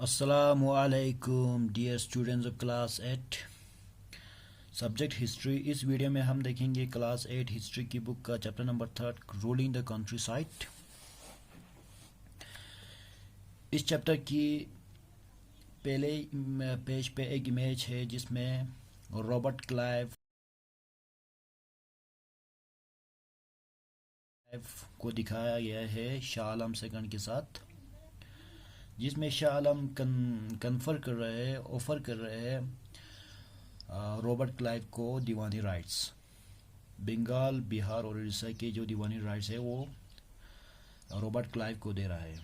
Assalamu alaikum dear students of class 8 subject history. इस video में हम देखेंगे क्लास 8 हिस्ट्री की बुक का chapter number 3 ruling the country side. इस चैप्टर की पहले पेज पे एक इमेज है जिसमें रॉबर्ट क्लाइव को दिखाया गया है शाह आलम सेकंड के साथ, जिसमें शाह आलम ऑफर कर रहे हैं रॉबर्ट क्लाइव को दीवानी राइट्स। बंगाल, बिहार और उड़ीसा के जो दीवानी राइट्स है वो रॉबर्ट क्लाइव को दे रहा है।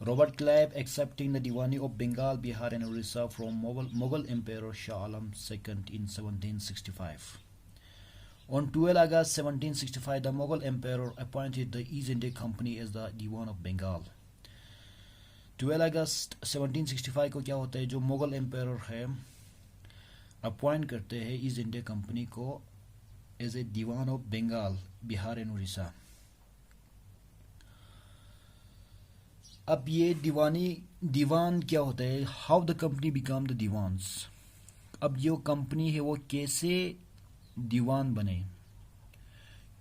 Robert Clive accepting the Diwani of Bengal, Bihar and Orissa from Mughal empire Shah Alam second in 1765। On 12 August 1765, the Mughal Emperor appointed the East India Company as the Diwan of Bengal. 12 अगस्त 1765 को क्या होता है, जो मुगल एम्पायर है अपॉइंट करते हैं ईस्ट इंडिया कंपनी को as a diwan of Bengal, Bihar and Orissa. अब ये दीवान क्या होता है, how the company become the diwans. अब जो कंपनी है वो कैसे दीवान बने,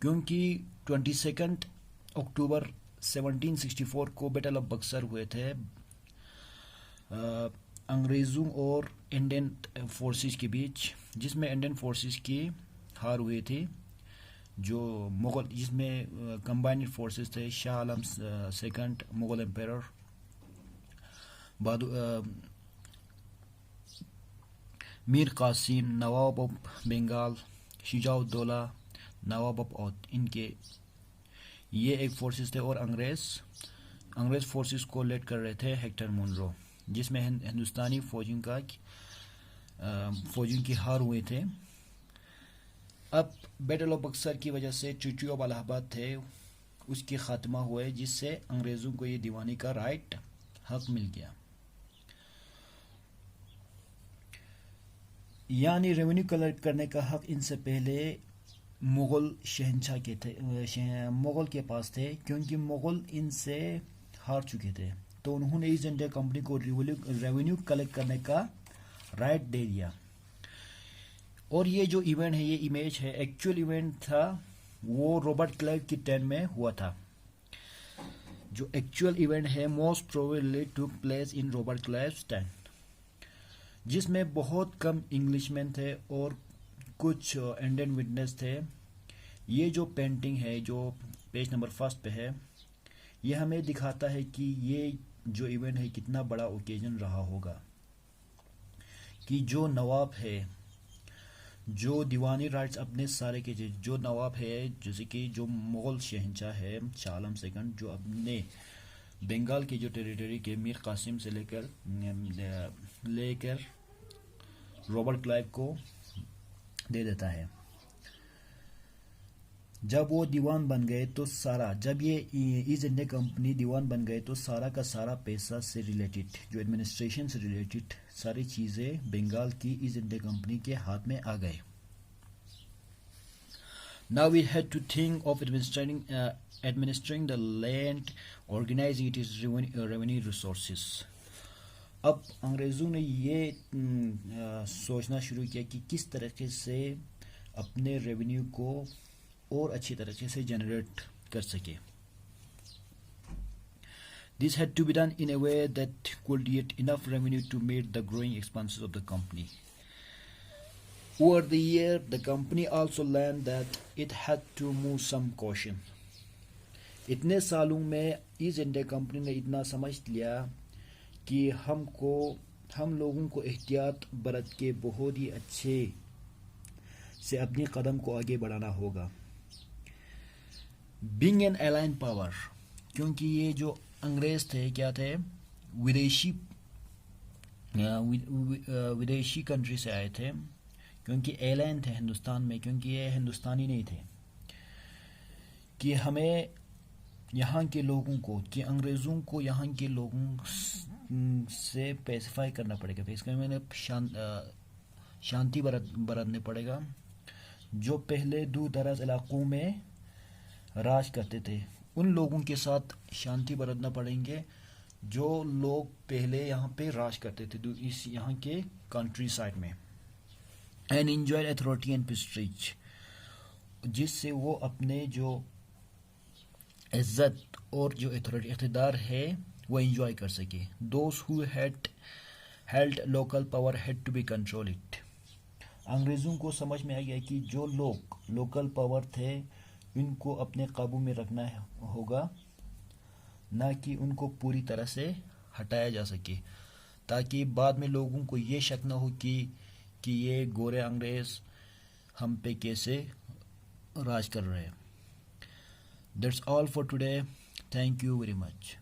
क्योंकि 22 अक्टूबर 1764 को बैटल ऑफ बक्सर हुए थे अंग्रेज़ों और इंडियन फोर्सेस के बीच, जिसमें इंडियन फोर्सेस की हार हुई थी। जो मुगल, जिसमें कंबाइंड फोर्सेस थे Shah Alam second, Mughal empire, Mir Qasim, Nawab of Bengal, Shujauddaula, Nawab of Oudh, इनके ये एक फोर्सेस थे। और अंग्रेज फोर्सेस को लीड कर रहे थे हेक्टर मुनरो, जिसमें हिंदुस्तानी फौजियों की हार हुए थे। अब बैटल ऑफ बक्सर की वजह से ट्रीटी ऑफ इलाहाबाद थे, उसकी खात्मा हुए, जिससे अंग्रेज़ों को ये दीवानी का हक मिल गया। यानी रेवेन्यू कलेक्ट करने का हक इनसे पहले मुग़ल शहंशाह के थे, मुग़ल के पास थे, क्योंकि मुग़ल इनसे हार चुके थे। तो उन्होंने ईस्ट इंडिया कंपनी को रेवेन्यू कलेक्ट करने का राइट दे दिया। और ये जो इवेंट है, ये इमेज है, एक्चुअल इवेंट था वो रॉबर्ट क्लाइव की टाइम में हुआ था। जो एक्चुअल इवेंट है most probably took place in Robert Clive's time, जिसमें बहुत कम इंग्लिशमैन थे और कुछ इंडियन विटनेस थे। ये जो पेंटिंग है जो पेज नंबर 1 पे है, ये हमें दिखाता है कि ये जो इवेंट है कितना बड़ा ओकेजन रहा होगा, कि जो नवाब है, जो दीवानी राइट्स अपने सारे के जो नवाब है, जैसे कि जो मुगल शहंशाह है शाह आलम सेकंड, जो अपने बंगाल की जो टेरिटरी के मीर कासिम से लेकर रॉबर्ट क्लाइव को दे देता है। जब वो दीवान बन गए तो जब ये ईस्ट इंडिया कंपनी दीवान बन गए तो सारा का सारा पैसा से रिलेटेड, जो एडमिनिस्ट्रेशन से रिलेटेड सारी चीज़ें बंगाल की ईस्ट इंडिया कंपनी के हाथ में आ गए। Now we had to think of administering the land, organizing its revenue resources. अब अंग्रेज़ों ने ये सोचना शुरू किया कि किस तरीके से अपने रेवेन्यू को और अच्छी तरीके से जनरेट कर सके। This had to be done in a way that could get enough revenue to meet the growing expenses of the company. Over the year, the company also learned that it had to move some caution. इतने सालों में east India company ने इतना समझ लिया कि हम लोगों को एहतियात बरत के बहुत ही अच्छे से अपने कदम को आगे बढ़ाना होगा। बीइंग एन एलाइन पावर, क्योंकि ये जो अंग्रेज थे क्या थे, विदेशी कंट्री से आए थे, क्योंकि एलाइन थे हिंदुस्तान में, क्योंकि ये हिंदुस्तानी नहीं थे। कि हमें यहाँ के लोगों को, कि अंग्रेज़ों को यहाँ के लोगों से पैसिफाई करना पड़ेगा, इसका मैंने शांति बरतने पड़ेगा। जो पहले दूर दराज इलाकों में राज करते थे उन लोगों के साथ शांति बरतना पड़ेंगे जो लोग पहले यहाँ पे राज करते थे इस यहाँ के कंट्री साइड में, and enjoy authority and Prestige, जिससे वो अपने जो इज्जत और जो अथॉरिटी इक़्तिदार है वो इंजॉय कर सके। Those who had held local power had to be control it. अंग्रेज़ों को समझ में आ गया कि जो लोग लोकल पावर थे इनको अपने काबू में रखना होगा, ना कि उनको पूरी तरह से हटाया जा सके, ताकि बाद में लोगों को ये शक न हो कि ये गोरे अंग्रेज़ हम पे कैसे राज कर रहे हैं। That's all for today. Thank you very much.